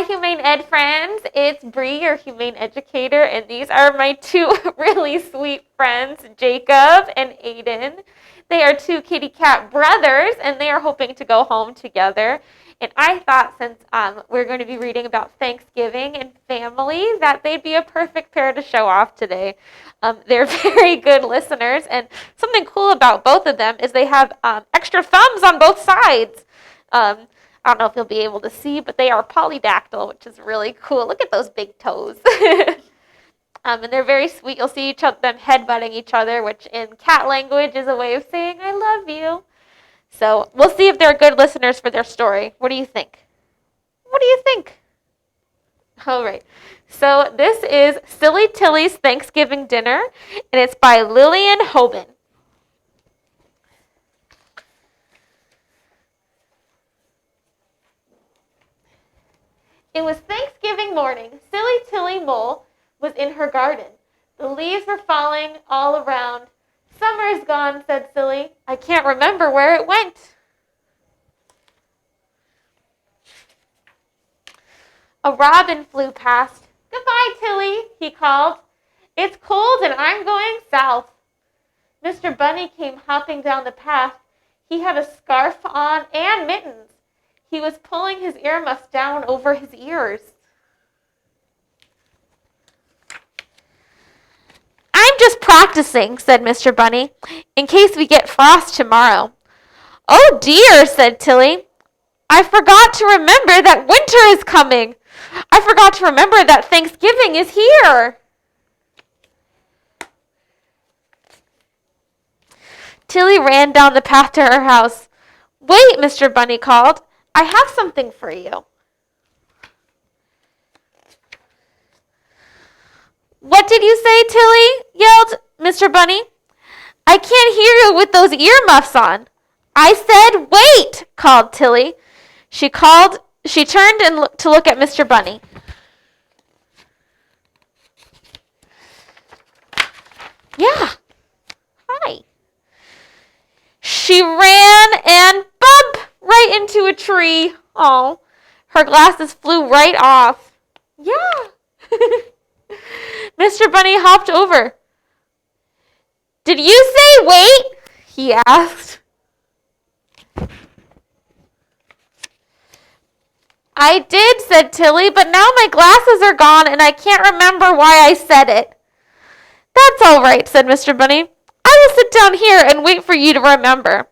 Humane Ed friends. It's Brie, your Humane Educator, and these are my two really sweet friends, Jacob and Aiden. They are two kitty cat brothers, and they are hoping to go home together. And I thought since we're going to be reading about Thanksgiving and family, that they'd be a perfect pair to show off today. They're very good listeners, and something cool about both of them is they have extra thumbs on both sides. I don't know if you'll be able to see, but they are polydactyl, which is really cool. Look at those big toes. And they're very sweet. You'll see them headbutting each other, which in cat language is a way of saying, I love you. So we'll see if they're good listeners for their story. What do you think? What do you think? All right. So this is Silly Tilly's Thanksgiving Dinner, and it's by Lillian Hoban. It was Thanksgiving morning. Silly Tilly Mole was in her garden. The leaves were falling all around. Summer's gone, said Silly. I can't remember where it went. A robin flew past. Goodbye, Tilly, he called. It's cold and I'm going south. Mr. Bunny came hopping down the path. He had a scarf on and mittens. He was pulling his earmuffs down over his ears. I'm just practicing, said Mr. Bunny, in case we get frost tomorrow. Oh dear, said Tilly. I forgot to remember that winter is coming. I forgot to remember that Thanksgiving is here. Tilly ran down the path to her house. Wait, Mr. Bunny called. I have something for you. What did you say, Tilly? Yelled Mr. Bunny. I can't hear you with those earmuffs on. I said wait, called Tilly. She turned to look at Mr. Bunny. Yeah. Hi. She ran and bump right into a tree. Oh, her glasses flew right off. Yeah. Mr. Bunny hopped over. Did you say wait? He asked. I did, said Tilly, but now my glasses are gone and I can't remember why I said it. That's all right, said Mr. Bunny. I will sit down here and wait for you to remember.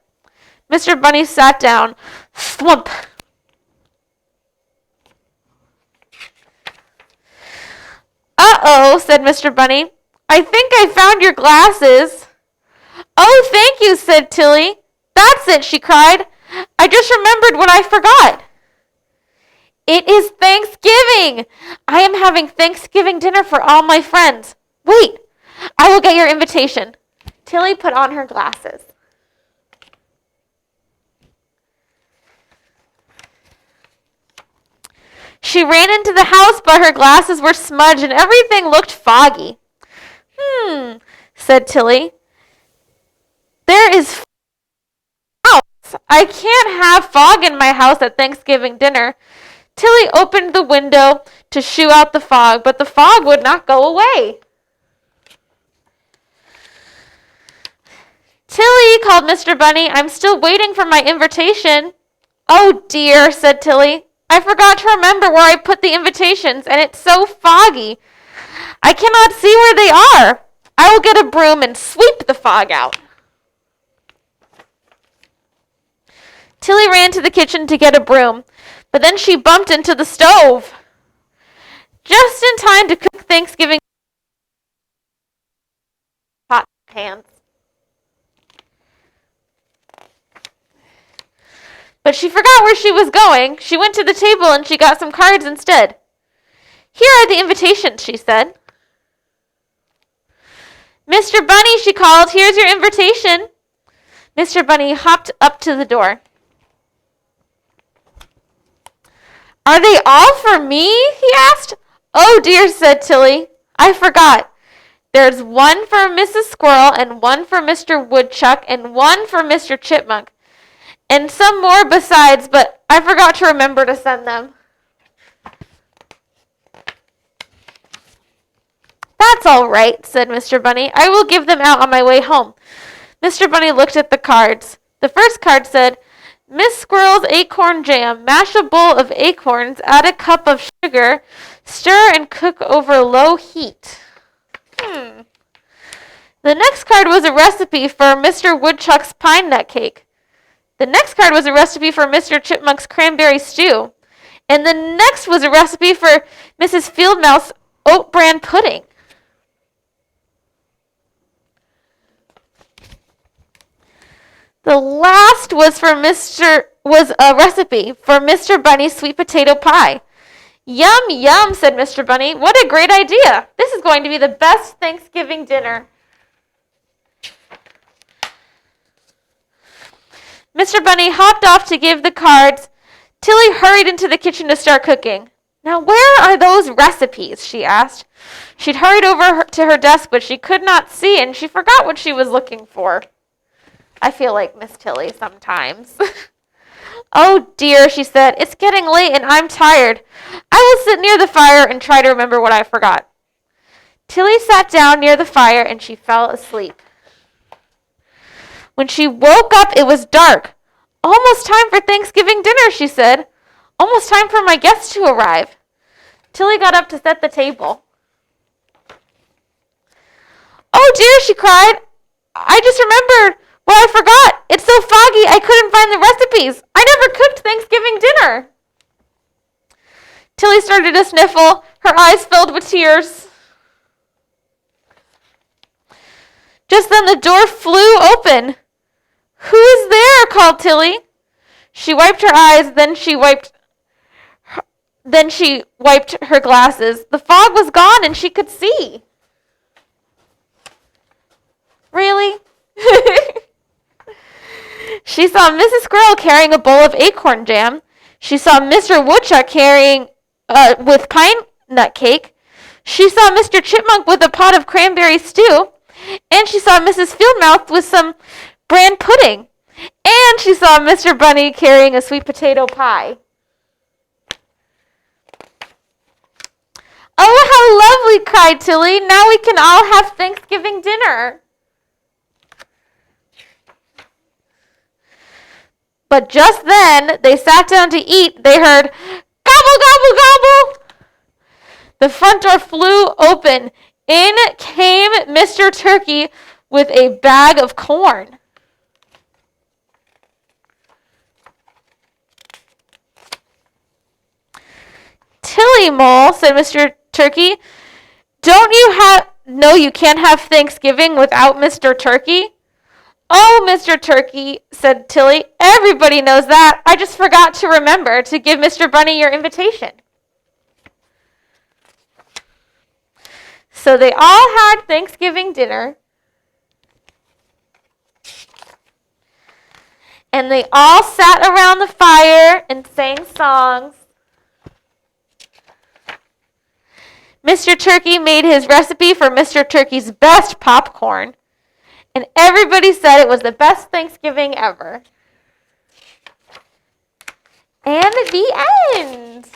Mr. Bunny sat down. Thwump. Uh-oh, said Mr. Bunny. I think I found your glasses. Oh, thank you, said Tilly. That's it, she cried. I just remembered what I forgot. It is Thanksgiving. I am having Thanksgiving dinner for all my friends. Wait, I will get your invitation. Tilly put on her glasses. She ran into the house, but her glasses were smudged and everything looked foggy. Said Tilly. There is house. I can't have fog in my house at Thanksgiving dinner. Tilly opened the window to shoo out the fog, but the fog would not go away. Tilly, called Mr. Bunny, I'm still waiting for my invitation. Oh dear, said Tilly. I forgot to remember where I put the invitations, and it's so foggy. I cannot see where they are. I will get a broom and sweep the fog out. Tilly ran to the kitchen to get a broom, but then she bumped into the stove. Just in time to cook Thanksgiving pot pans. But she forgot where she was going. She went to the table and she got some cards instead. Here are the invitations, she said. Mr. Bunny, she called, here's your invitation. Mr. Bunny hopped up to the door. Are they all for me? He asked. Oh dear, said Tilly. I forgot. There's one for Mrs. Squirrel and one for Mr. Woodchuck and one for Mr. Chipmunk. And some more besides, but I forgot to remember to send them. That's all right, said Mr. Bunny. I will give them out on my way home. Mr. Bunny looked at the cards. The first card said, Miss Squirrel's acorn jam. Mash a bowl of acorns, add a cup of sugar, stir and cook over low heat. The next card was a recipe for Mr. Woodchuck's pine nut cake. The next card was a recipe for Mr. Chipmunk's cranberry stew. And the next was a recipe for Mrs. Fieldmouse's oat bran pudding. The last was a recipe for Mr. Bunny's sweet potato pie. Yum, yum, said Mr. Bunny. What a great idea. This is going to be the best Thanksgiving dinner. Mr. Bunny hopped off to give the cards. Tilly hurried into the kitchen to start cooking. Now, where are those recipes? She asked. She'd hurried over to her desk, but she could not see, and she forgot what she was looking for. I feel like Miss Tilly sometimes. Oh, dear, she said. It's getting late, and I'm tired. I will sit near the fire and try to remember what I forgot. Tilly sat down near the fire, and she fell asleep. When she woke up, it was dark. Almost time for Thanksgiving dinner, she said. Almost time for my guests to arrive. Tilly got up to set the table. Oh, dear, she cried. I just remembered what I forgot. It's so foggy, I couldn't find the recipes. I never cooked Thanksgiving dinner. Tilly started to sniffle. Her eyes filled with tears. Just then the door flew open. Who is there? Called Tilly. She wiped her eyes, then she wiped her glasses. The fog was gone and she could see. Really? She saw Mrs. Squirrel carrying a bowl of acorn jam. She saw Mr. Woodchuck carrying with pine nut cake. She saw Mr. Chipmunk with a pot of cranberry stew. And she saw Mrs. Fieldmouth with some bran pudding. And she saw Mr. Bunny carrying a sweet potato pie. Oh, how lovely, cried Tilly. Now we can all have Thanksgiving dinner. But just then they sat down to eat. They heard, gobble, gobble, gobble. The front door flew open. In came Mr. Turkey with a bag of corn. Tilly Mole, said Mr. Turkey, don't you know you can't have Thanksgiving without Mr. Turkey? Oh, Mr. Turkey, said Tilly, everybody knows that. I just forgot to remember to give Mr. Bunny your invitation. So they all had Thanksgiving dinner. And they all sat around the fire and sang songs. Mr. Turkey made his recipe for Mr. Turkey's best popcorn. And everybody said it was the best Thanksgiving ever. And the end.